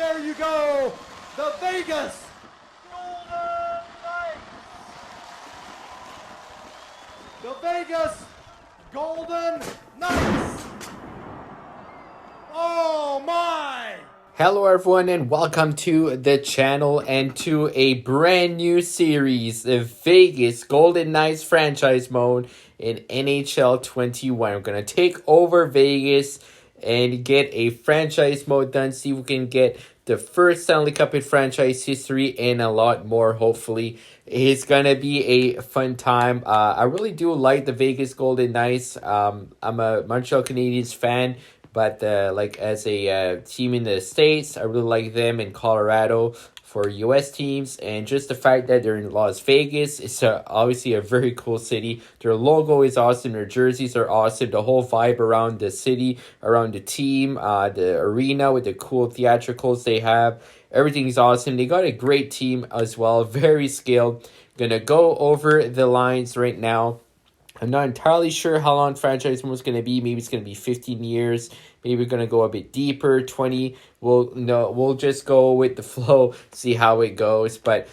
there you go, the Vegas Golden Knights. The Vegas Golden Knights. Oh my! Hello everyone and welcome to the channel and to a brand new series, the Vegas Golden Knights franchise mode in NHL 21. We're going to take over Vegas and get a franchise mode done, see if we can get the first Stanley Cup in franchise history and a lot more, hopefully. It's going to be a fun time. I really do like the Vegas Golden Knights. I'm a Montreal Canadiens fan. But as a team in the States, I really like them in Colorado for U.S. teams. And just the fact that they're in Las Vegas, it's obviously a very cool city. Their logo is awesome. Their jerseys are awesome. The whole vibe around the city, around the team, the arena with the cool theatricals they have. Everything's awesome. They got a great team as well. Very skilled. Gonna go over the lines right now. I'm not entirely sure how long franchise mode is going to be. Maybe it's going to be 15 years. Maybe we're going to go a bit deeper, 20. We'll just go with the flow, see how it goes. But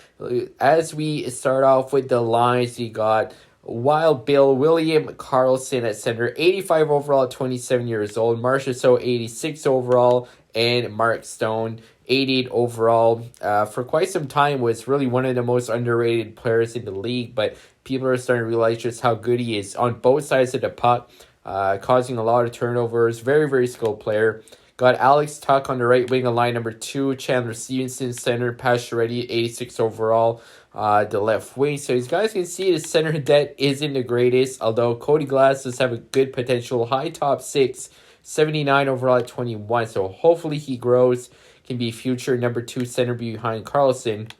as we start off with the lines, you got Wild Bill, William Karlsson at center, 85 overall at 27 years old. Marchessault, 86 overall. And Mark Stone, 88 overall. For quite some time was really one of the most underrated players in the league, but people are starting to realize just how good he is on both sides of the puck, causing a lot of turnovers. Very, very skilled player. Got Alex Tuck on the right wing of line number 2, Chandler Stevenson center, Pacioretty, 86 overall, the left wing. So as guys can see, the center depth isn't the greatest, although Cody Glass does have a good potential, high top 6, 79 overall at 21. So hopefully he grows, can be future number 2 center behind Karlsson.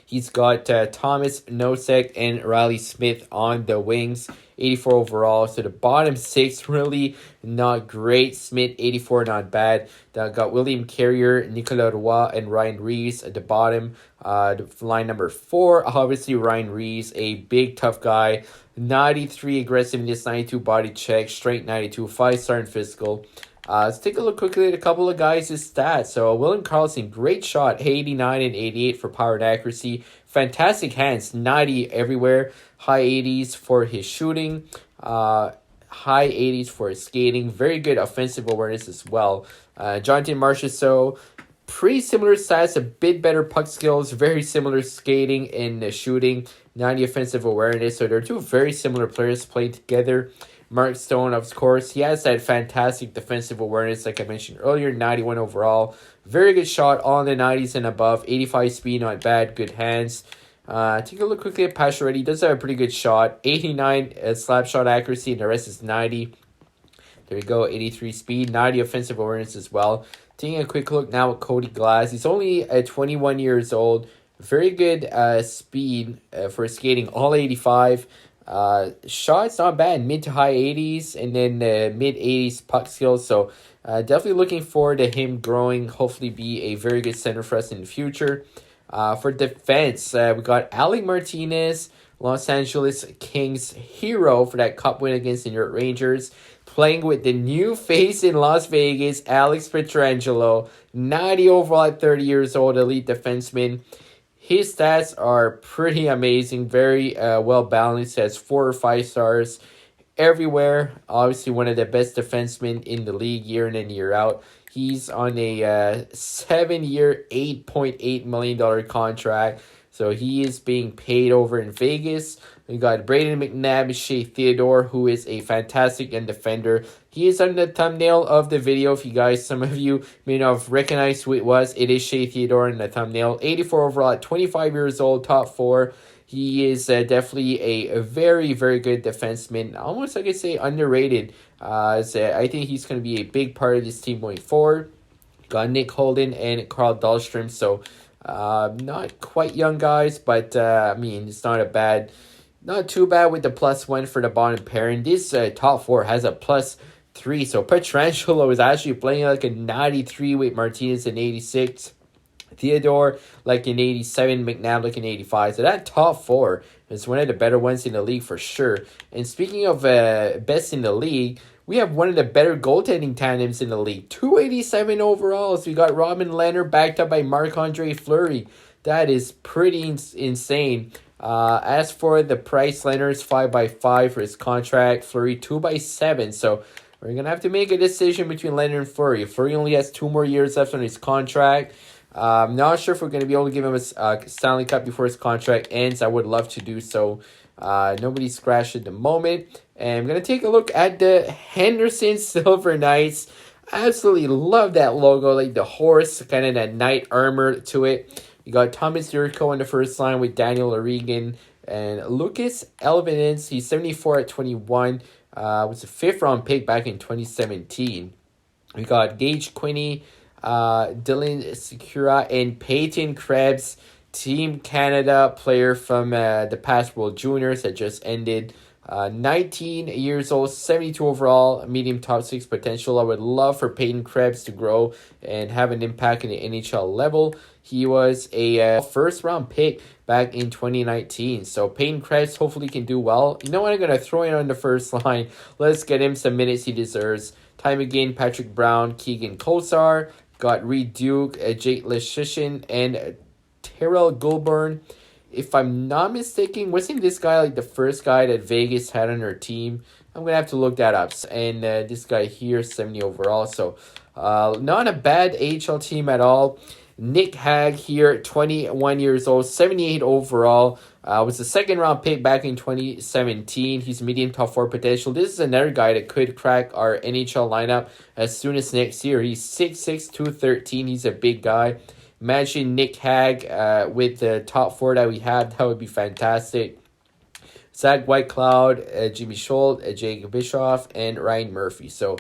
He's got Thomas Nosek and Riley Smith on the wings, 84 overall. So the bottom 6 really not great. Smith, 84, not bad. Got William Carrier, Nicolas Roy, and Ryan Reeves at the bottom. Line number 4, obviously Ryan Reeves, a big tough guy. 93 aggressiveness, 92 body check, strength 92, 5-star in physical. Let's take a look quickly at a couple of guys' stats. So William Karlsson, great shot, 89 and 88 for power and accuracy. Fantastic hands, 90 everywhere. High 80s for his shooting. High 80s for his skating. Very good offensive awareness as well. Jonathan Marchessault, pretty similar stats, a bit better puck skills. Very similar skating and shooting. 90 offensive awareness. So they're two very similar players playing together. Mark Stone, of course, he has that fantastic defensive awareness, like I mentioned earlier, 91 overall. Very good shot, all in the 90s and above. 85 speed, not bad, good hands. Take a look quickly at Pacioretty. He does have a pretty good shot. 89 slap shot accuracy, and the rest is 90. There you go, 83 speed, 90 offensive awareness as well. Taking a quick look now at Cody Glass. He's only 21 years old. Very good speed for skating, all 85. Shots not bad, mid to high 80s, and then mid 80s puck skills. So definitely looking forward to him growing, hopefully be a very good center for us in the future. For defense, we got Alec Martinez, Los Angeles Kings hero for that cup win against the New York Rangers, playing with the new face in Las Vegas, Alex Pietrangelo, 90 overall at 30 years old, elite defenseman. His stats are pretty amazing, very well balanced, has 4 or 5 stars everywhere. Obviously one of the best defensemen in the league year in and year out. He's on a 7-year, $8.8 million contract. So he is being paid over in Vegas. We got Braden McNabb, Shea Theodore, who is a fantastic young defender. He is on the thumbnail of the video. If you guys, some of you may not have recognized who it was. It is Shea Theodore in the thumbnail. 84 overall at 25 years old, top 4. He is definitely a very, very good defenseman. Almost, like I say, underrated. So I think he's going to be a big part of this team going forward. Got Nick Holden and Carl Dahlstrom. So not quite young guys, but I mean, it's not too bad with the +1 for the bottom pairing. This top 4 has a +3. So Pietrangelo is actually playing like a 93 with Martinez in 86. Theodore like an 87, McNabb like an 85. So that top 4 is one of the better ones in the league for sure. And speaking of best in the league, we have one of the better goaltending tandems in the league. 287 overalls. We got Robin Leonard backed up by Marc-Andre Fleury. That is pretty insane. As for the price, Leonard's 5x5 for his contract. Fleury 2x7. So we're going to have to make a decision between Leonard and Fleury. Fleury only has 2 more years left on his contract. I'm not sure if we're going to be able to give him a Stanley Cup before his contract ends. I would love to do so. Nobody's scratched at the moment. And I'm going to take a look at the Henderson Silver Knights. Absolutely love that logo, like the horse, kind of that knight armor to it. You got Thomas Yurko on the first line with Daniel O'Regan and Lucas Elvinens. He's 74 at 21. Was a 5th round pick back in 2017. We got Gage Quinney, Dylan Secura, and Peyton Krebs, Team Canada player from the past World Juniors that just ended. 19 years old, 72 overall, medium top 6 potential. I would love for Peyton Krebs to grow and have an impact in the NHL level. He was a first round pick back in 2019. So Peyton Krebs hopefully can do well. You know what? I'm going to throw in on the first line. Let's get him some minutes he deserves. Time again, Patrick Brown, Keegan Kosar, got Reed Duke, Jake Leshishin, and Terrell Goulburn. If I'm not mistaken, wasn't this guy like the first guy that Vegas had on their team? I'm going to have to look that up. And this guy here, 70 overall. So not a bad AHL team at all. Nick Hag here, 21 years old, 78 overall. Was a 2nd round pick back in 2017. He's medium top 4 potential. This is another guy that could crack our NHL lineup as soon as next year. He's 6'6", 213. He's a big guy. Imagine Nick Hag with the top 4 that we have. That would be fantastic. Zach Whitecloud, Jimmy Schultz, Jake Bischoff, and Ryan Murphy. So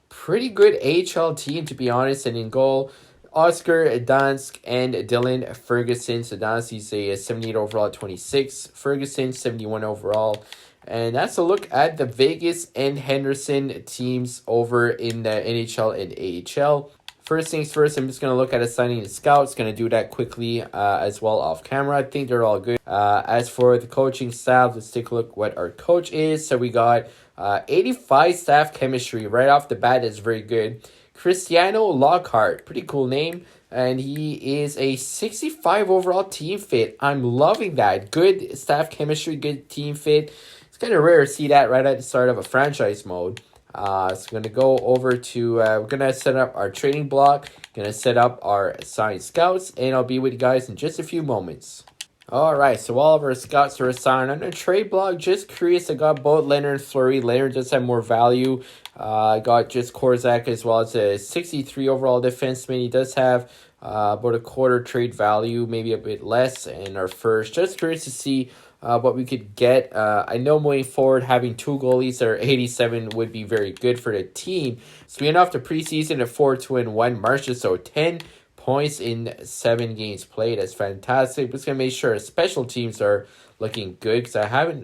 pretty good AHL team, to be honest. And in goal, Oscar Dansk and Dylan Ferguson. So Dansk, he's a 78 overall at 26. Ferguson, 71 overall. And that's a look at the Vegas and Henderson teams over in the NHL and AHL. First things first, I'm just going to look at assigning the scouts. Going to do that quickly as well off camera. I think they're all good. As for the coaching staff, let's take a look what our coach is. So we got 85 staff chemistry right off the bat. Is very good. Cristiano Lockhart, pretty cool name. And he is a 65 overall team fit. I'm loving that. Good staff chemistry, good team fit. It's kind of rare to see that right at the start of a franchise mode. So I'm going to go over to, we're going to set up our trading block, going to set up our assigned scouts, and I'll be with you guys in just a few moments. Alright, so all of our scouts are assigned on a trade block. Just curious, I got both Leonard and Fleury. Leonard does have more value. I got just Korzak as well. It's a 63 overall defenseman. He does have about a quarter trade value, maybe a bit less in our first. Just curious to see what we could get. I know moving forward, having 2 goalies that are 87 would be very good for the team. So we end off the preseason at 4-2-1 marches, so 10 points in 7 games played. That's fantastic. Just gonna make sure our special teams are looking good because I haven't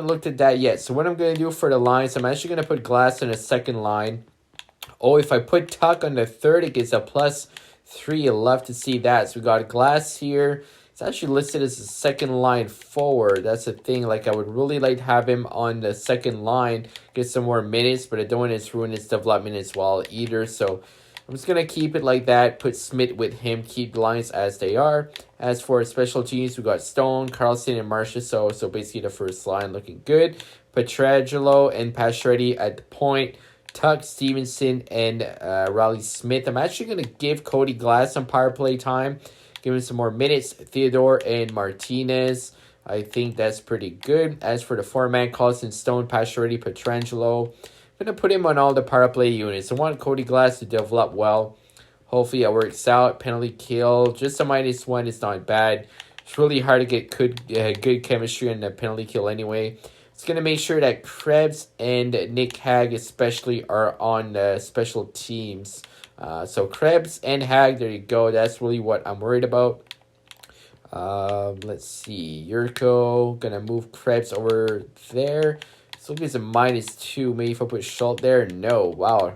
looked at that yet. So what I'm gonna do for the lines, I'm actually gonna put Glass on a second line. Oh, if I put Tuck on the third, it gets a +3. You'll love to see that. So we got Glass here. It's actually listed as a second line forward. That's the thing. Like, I would really like to have him on the second line, get some more minutes, but I don't want to ruin his development as well either. So I'm just going to keep it like that. Put Smith with him. Keep the lines as they are. As for special teams, we got Stone, Carlson, and Marchessault. So basically the first line looking good. Petrangelo and Pacioretty at the point. Tuck, Stevenson, and Riley Smith. I'm actually going to give Cody Glass some power play time. Give him some more minutes. Theodore and Martinez. I think that's pretty good. As for the 4-man, Carlson, Stone, Pacioretty, Petrangelo. I'm going to put him on all the power play units. I want Cody Glass to develop well. Hopefully it works out. Penalty kill. Just a -1 is not bad. It's really hard to get good chemistry in the penalty kill anyway. It's going to make sure that Krebs and Nick Hag especially are on the special teams. So Krebs and Hag, there you go. That's really what I'm worried about. Let's see. Yurko, going to move Krebs over there. So it's a -2. Maybe if I put Schultz there. No. Wow.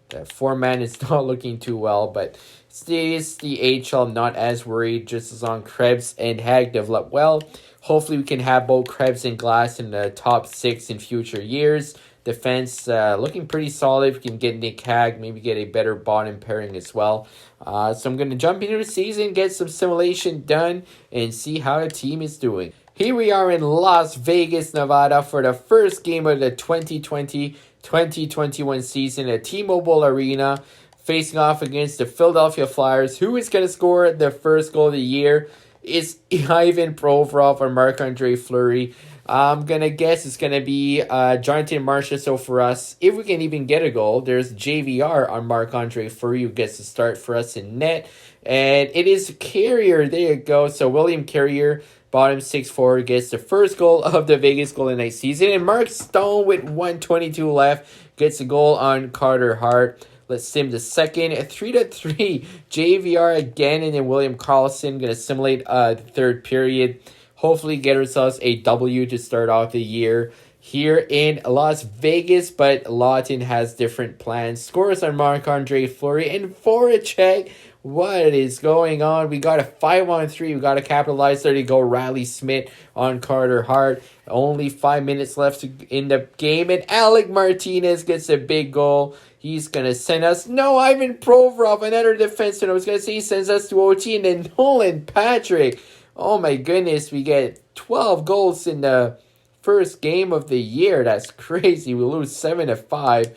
That 4-man is not looking too well. But stays the AHL. I'm not as worried. Just as long Krebs and Hag develop well. Hopefully we can have both Krebs and Glass in the top 6 in future years. defense looking pretty solid. We can get Nick Hag, maybe get a better bottom pairing as well. So I'm going to jump into the season, get some simulation done, and see how the team is doing. Here we are in Las Vegas, Nevada for the first game of the 2020-2021 season at T-Mobile Arena, facing off against the Philadelphia Flyers. Who is going to score the first goal of the year? Is Ivan Provorov or Marc-Andre Fleury? I'm going to guess it's going to be Jonathan Marchessault for us. If we can even get a goal, there's JVR on Marc-Andre Fleury who gets to start for us in net. And it is Carrier. There you go. So William Carrier, bottom 6-4, gets the first goal of the Vegas Golden Knights season. And Mark Stone with 1:22 left gets a goal on Carter Hart. Let's sim the second. 3-3. JVR again, and then William Karlsson going to simulate the third period. Hopefully get ourselves a W to start off the year here in Las Vegas. But Lawton has different plans. Scores on Marc-Andre Fleury and Voracek. What is going on? We got a 5-on-3. We got to capitalize. There to go. Riley Smith on Carter Hart. Only 5 minutes left in the game. And Alec Martinez gets a big goal. He's going to send us... No, Ivan Provorov, another defenseman. I was going to say he sends us to OT. And then Nolan Patrick. Oh my goodness. We get 12 goals in the first game of the year. That's crazy. We lose 7-5.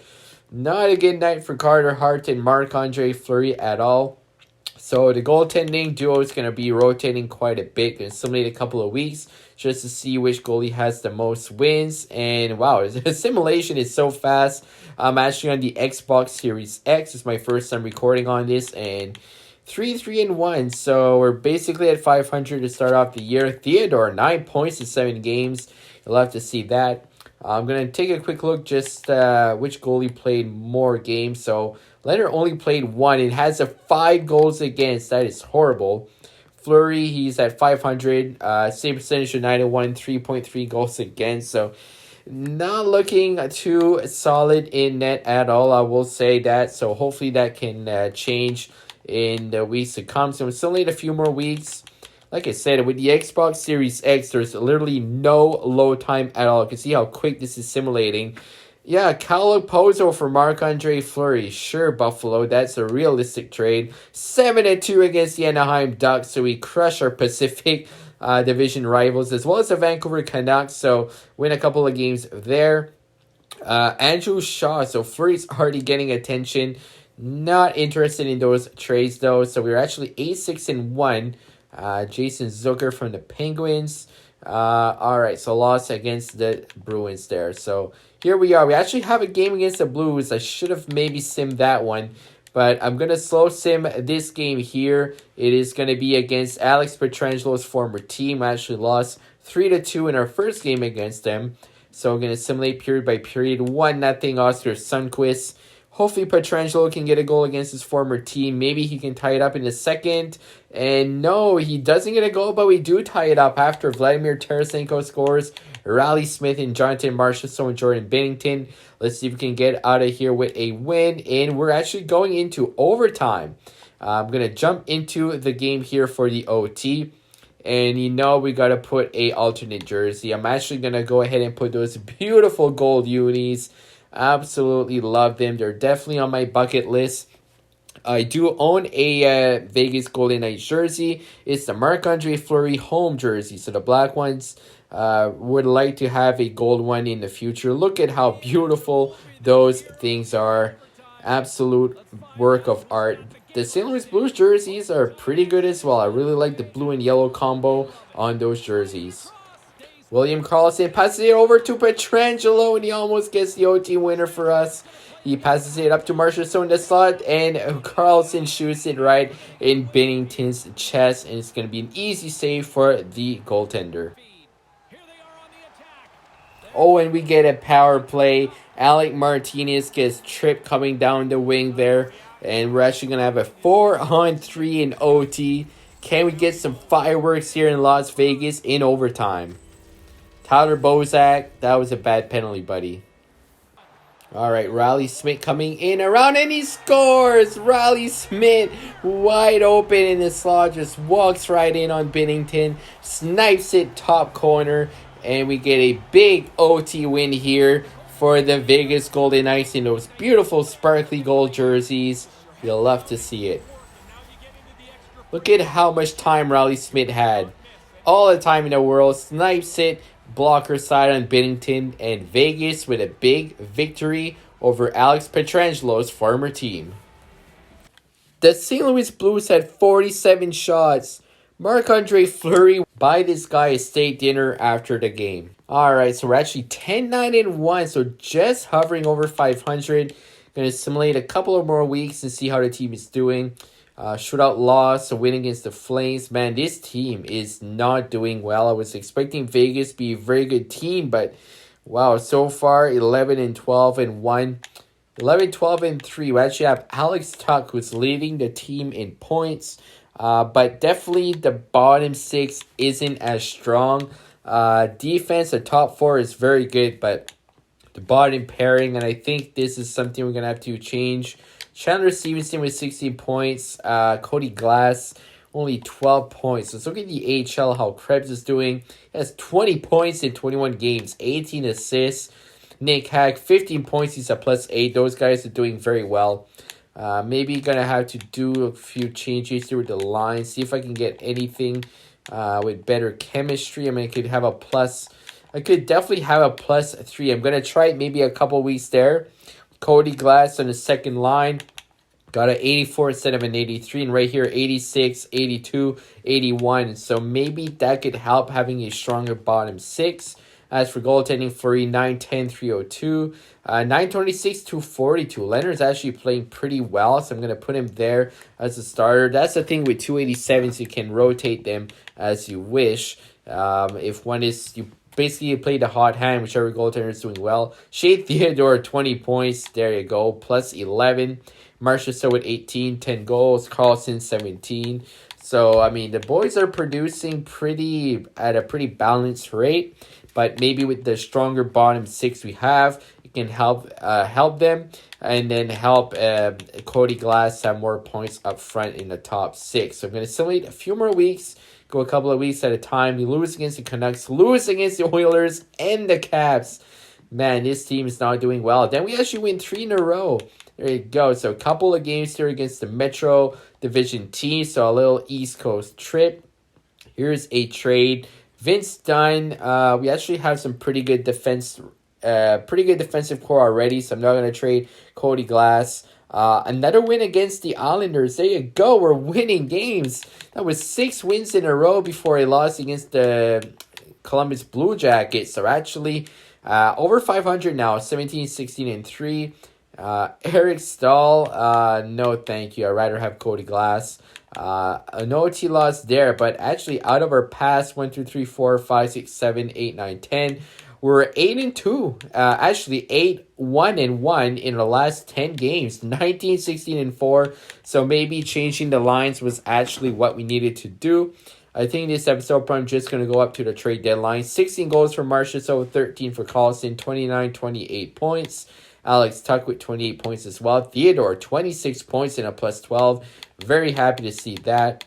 Not a good night for Carter Hart and Marc-Andre Fleury at all. So the goaltending duo is going to be rotating quite a bit. Going to simulate a couple of weeks just to see which goalie has the most wins. And wow, the simulation is so fast. I'm actually on the Xbox Series X. It's my first time recording on this. And 3-3-1. So we're basically at 500 to start off the year. Theodore, 9 points in 7 games. You'll have to see that. I'm going to take a quick look just which goalie played more games. So Leonard only played 1 and has 5 goals against. That is horrible. Fleury, he's at 500. Save percentage of 9-1, 3.3 goals against. So not looking too solid in net at all. I will say that. So hopefully that can change in the weeks to come. So we still need a few more weeks. Like I said, with the Xbox Series X, there's literally no load time at all. You can see how quick this is simulating. Yeah, Cal Pozo for Marc-Andre Fleury. Sure, Buffalo, that's a realistic trade. 7-2 against the Anaheim Ducks, so we crush our Pacific Division rivals, as well as the Vancouver Canucks, so win a couple of games there. Andrew Shaw, so Fleury's already getting attention. Not interested in those trades, though, so we're actually 8-6-1. Jason Zucker from the Penguins. Alright, so loss against the Bruins there. So here we are. We actually have a game against the Blues. I should have maybe simmed that one. But I'm going to slow sim this game here. It is going to be against Alex Petrangelo's former team. I actually lost 3-2 in our first game against them. So I'm going to simulate period by period. 1-0 Oscar Sundqvist. Hopefully Petrangelo can get a goal against his former team. Maybe he can tie it up in the second. And no, he doesn't get a goal, but we do tie it up after Vladimir Tarasenko scores. Riley Smith and Jonathan Marchessault and Jordan Binnington. Let's see if we can get out of here with a win. And we're actually going into overtime. I'm going to jump into the game here for the OT. And you know we got to put a alternate jersey. I'm actually going to go ahead and put those beautiful gold unis. Absolutely love them. They're definitely on my bucket list. I do own a Vegas Golden Knights jersey. It's the Marc-Andre Fleury home jersey. So the black ones would like to have a gold one in the future. Look at how beautiful those things are. Absolute work of art. The St. Louis Blues jerseys are pretty good as well. I really like the blue and yellow combo on those jerseys. William Karlsson passes it over to Petrangelo, and he almost gets the OT winner for us. He passes it up to Marchessault in the slot, and Karlsson shoots it right in Binnington's chest, and it's going to be an easy save for the goaltender. Oh, and we get a power play. Alec Martinez gets tripped coming down the wing there, and we're actually going to have a 4-on-3 in OT. Can we get some fireworks here in Las Vegas in overtime? Tyler Bozak, that was a bad penalty, buddy. All right, Riley Smith coming in around, and he scores! Riley Smith wide open in the slot, just walks right in on Binnington, snipes it top corner, and we get a big OT win here. for the Vegas Golden Knights in those beautiful sparkly gold jerseys. You'll love to see it. Look at how much time Riley Smith had. All the time in the world. Snipes it, blocker side on Binnington, and Vegas with a big victory over Alex Petrangelo's former team. The St. Louis Blues had 47 shots. Marc-Andre Fleury buy this guy a steak dinner after the game. Alright, so we're actually 10-9-1, so just hovering over 500. Going to simulate a couple of more weeks and see how the team is doing. Shootout loss, a win against the Flames. Man, this team is not doing well. I was expecting Vegas to be a very good team, but wow, so far 11-12-1. 11-12-3. We actually have Alex Tuch, who's leading the team in points. But definitely the bottom six isn't as strong. Defense, the top four is very good, but the bottom pairing, and I think this is something we're going to have to change. Chandler Stevenson with 16 points. Cody Glass, only 12 points. Let's look at the AHL, how Krebs is doing. He has 20 points in 21 games, 18 assists. Nick Hack, 15 points. He's a +8. Those guys are doing very well. Maybe going to have to do a few changes through the line. See if I can get anything with better chemistry. I mean, I could have a plus. I could definitely have a +3. I'm going to try it maybe a couple weeks there. Cody Glass on the second line. Got an 84 instead of an 83. And right here, 86, 82, 81. So maybe that could help having a stronger bottom six. As for goaltending, Fleury, 910, 302. 926, 242. Leonard's actually playing pretty well, so I'm going to put him there as a starter. That's the thing with 287s. You can rotate them as you wish. If one is... you basically play the hot hand, whichever goaltender is doing well. Shea Theodore, 20 points. There you go. +11. Marchessault with 18, 10 goals. Carlson, 17. So, I mean, the boys are producing at a pretty balanced rate. But maybe with the stronger bottom six we have, it can help them. And then help Cody Glass have more points up front in the top six. So I'm going to simulate a few more weeks. Go a couple of weeks at a time. We lose against the Canucks, lose against the Oilers, and the Caps. Man, this team is not doing well. Then we actually win 3 in a row. There you go. So a couple of games here against the Metro Division team. So a little East Coast trip. Here's a trade. Vince Dunn. We actually have some pretty good defensive core already. So I'm not going to trade Cody Glass. Another win against the Islanders. There you go. We're winning games. That was 6 wins in a row before a loss against the Columbus Blue Jackets. So actually over 500 now. 17, 16, and 3. Eric Stahl. No, thank you. I'd rather have Cody Glass. No OT loss there. But actually out of our past 1, 2, 3, 4, 5, 6, 7, 8, 9, 10. We're 8-2. Actually 8-1-1 in the last 10 games. 19, 16, and 4. So maybe changing the lines was actually what we needed to do. I think this episode probably just going to go up to the trade deadline. 16 goals for Marchessault, 13 for Carlson, 29, 28 points. Alex Tuch with 28 points as well. Theodore, 26 points and a +12. Very happy to see that.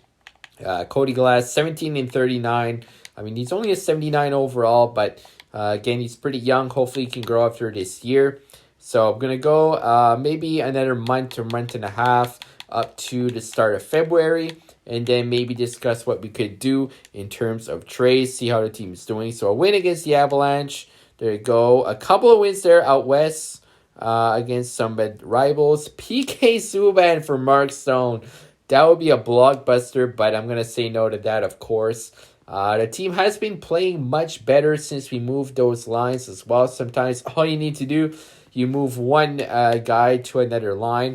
Cody Glass, 17 and 39. I mean, he's only a 79 overall, but again, he's pretty young. Hopefully, he can grow after this year. So I'm going to go maybe another month or month and a half up to the start of February. And then maybe discuss what we could do in terms of trades. See how the team is doing. So a win against the Avalanche. There you go. A couple of wins there out west against some rivals. PK Subban for Mark Stone. That would be a blockbuster, but I'm going to say no to that, of course. The team has been playing much better since we moved those lines as well. Sometimes all you need to do, you move one guy to another line.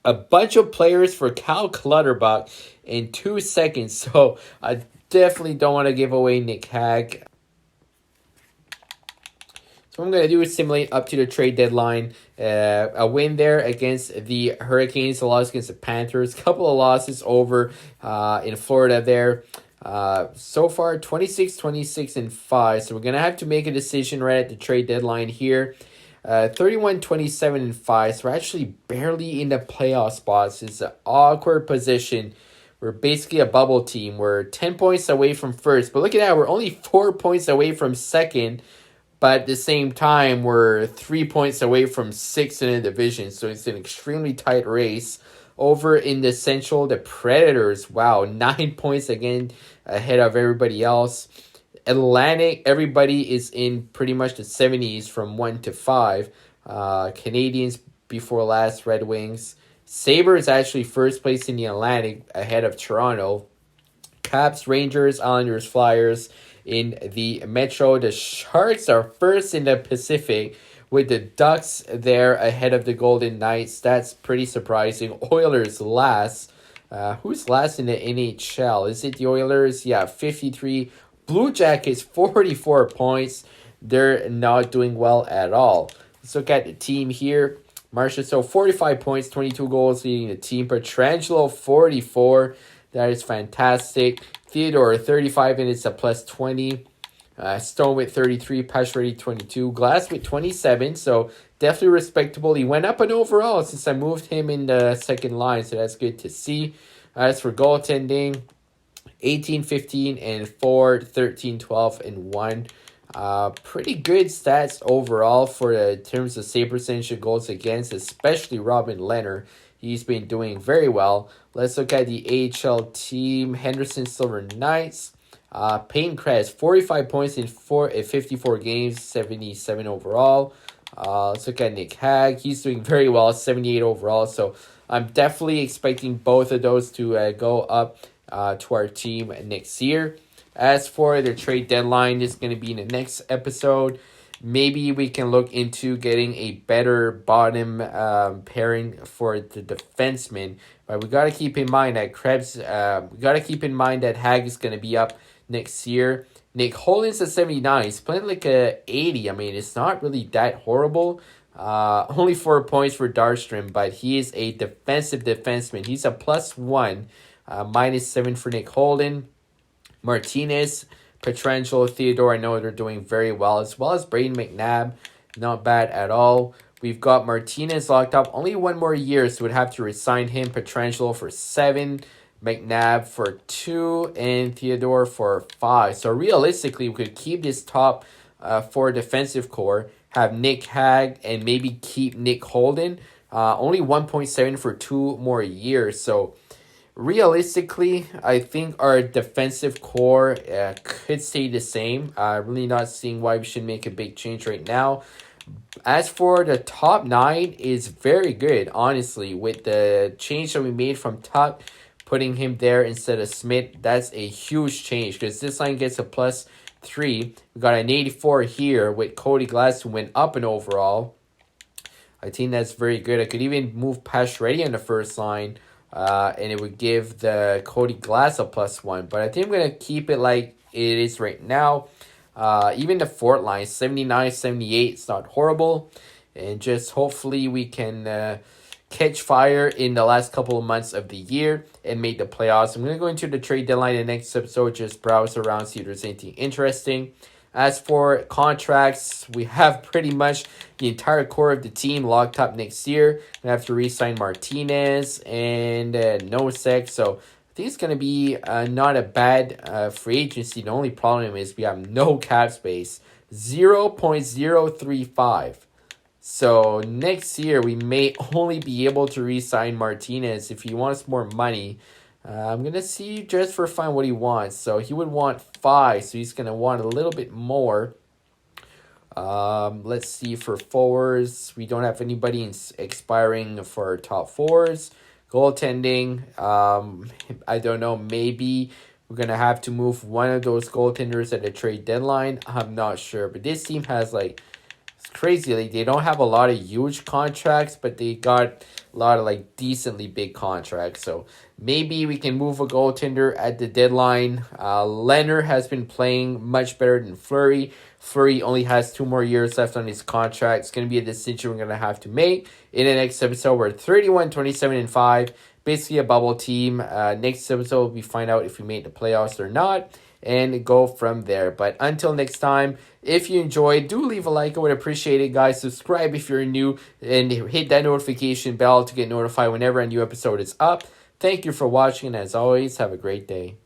A bunch of players for Cal Clutterbuck in 2 seconds. So I definitely don't want to give away Nick Hag. So what I'm going to do is simulate up to the trade deadline. A win there against the Hurricanes. A loss against the Panthers. Couple of losses over in Florida there. So far 26, 26, and 5. So we're going to have to make a decision right at the trade deadline here. 31, 27, and 5. So we're actually barely in the playoff spots. It's an awkward position. We're basically a bubble team. We're 10 points away from first. But look at that. We're only 4 points away from second. But at the same time, we're 3 points away from sixth in the division, so it's an extremely tight race. Over in the Central, the Predators, wow, 9 points again ahead of everybody else. Atlantic, everybody is in pretty much the 70s from 1 to 5. Canadians before last, Red Wings. Sabres actually first place in the Atlantic ahead of Toronto. Caps, Rangers, Islanders, Flyers in the Metro. The Sharks are first in the Pacific with the Ducks there ahead of the Golden Knights. That's pretty surprising. Oilers last. Who's last in the NHL? Is it the Oilers? Yeah, 53. Blue Jackets, 44 points. They're not doing well at all. Let's look at the team here. Marchessault, 45 points, 22 goals leading the team. Pietrangelo, 44. That is fantastic. Theodore, 35 minutes, a plus 20. Stone with 33, Pacioretty 22, Glass with 27, so definitely respectable. He went up an overall since I moved him in the second line, so that's good to see. As for goaltending, 18, 15, and 4, 13, 12, and 1. Pretty good stats overall for the terms of save percentage goals against, especially Robin Lehner. He's been doing very well. Let's look at the AHL team. Henderson Silver Knights. Payne Kress, 45 points in 54 games, 77 overall. Let's look at Nick Hag. He's doing very well, 78 overall. So I'm definitely expecting both of those to go up to our team next year. As for the trade deadline, this is going to be in the next episode. Maybe we can look into getting a better bottom pairing for the defenseman. But we got to keep in mind that Krebs, we got to keep in mind that Hag is going to be up next year. Nick Holland's at 79. He's playing like a 80. I mean, it's not really that horrible. Only 4 points for Darstrom, but he is a defensive defenseman. He's a +1, -7 for Nick Holden. Martinez, Pietrangelo, Theodore, I know they're doing very well, as well as Braden McNabb. Not bad at all. We've got Martinez locked up. Only one more year, so we'd have to resign him. Pietrangelo for 7, McNabb for 2, and Theodore for 5. So realistically, we could keep this top 4 defensive core, have Nick Hag, and maybe keep Nick Holden. Only 1.7 for 2 more years. So realistically, I think our defensive core could stay the same. Really not seeing why we should make a big change right now. As for the top 9 is very good, honestly. With the change that we made from Tuck, putting him there instead of Smith, that's a huge change because this line gets a +3. We got an 84 here with Cody Glass, who went up in overall. I think that's very good. I could even move Pacioretty on the first line, and it would give the Cody Glass a +1. But I think I'm going to keep it like it is right now. Even the fourth line, 79, 78, it's not horrible. And just hopefully we can catch fire in the last couple of months of the year and make the playoffs. I'm going to go into the trade deadline in the next episode, just browse around, see if there's anything interesting. As for contracts, we have pretty much the entire core of the team locked up next year. We have to re-sign Martinez and Nosek. So I think it's going to be not a bad free agency. The only problem is we have no cap space. 0.035. So next year we may only be able to re-sign Martinez if he wants more money. I'm going to see just for fun what he wants. So he would want 5, so he's going to want a little bit more. Let's see for forwards. We don't have anybody expiring for our top 4s. Goaltending, I don't know. Maybe we're going to have to move one of those goaltenders at the trade deadline. I'm not sure. But this team has like, it's crazy. Like, they don't have a lot of huge contracts, but they got a lot of like decently big contracts. So maybe we can move a goaltender at the deadline. Leonard has been playing much better than Fleury. Fleury only has 2 more years left on his contract. It's going to be a decision we're going to have to make in the next episode. We're 31, 27, and 5. Basically a bubble team. Next episode, we find out if we made the playoffs or not, and go from there. But until next time, if you enjoyed, do leave a like. I would appreciate it, guys. Subscribe if you're new, and hit that notification bell to get notified whenever a new episode is up. Thank you for watching, and as always, have a great day.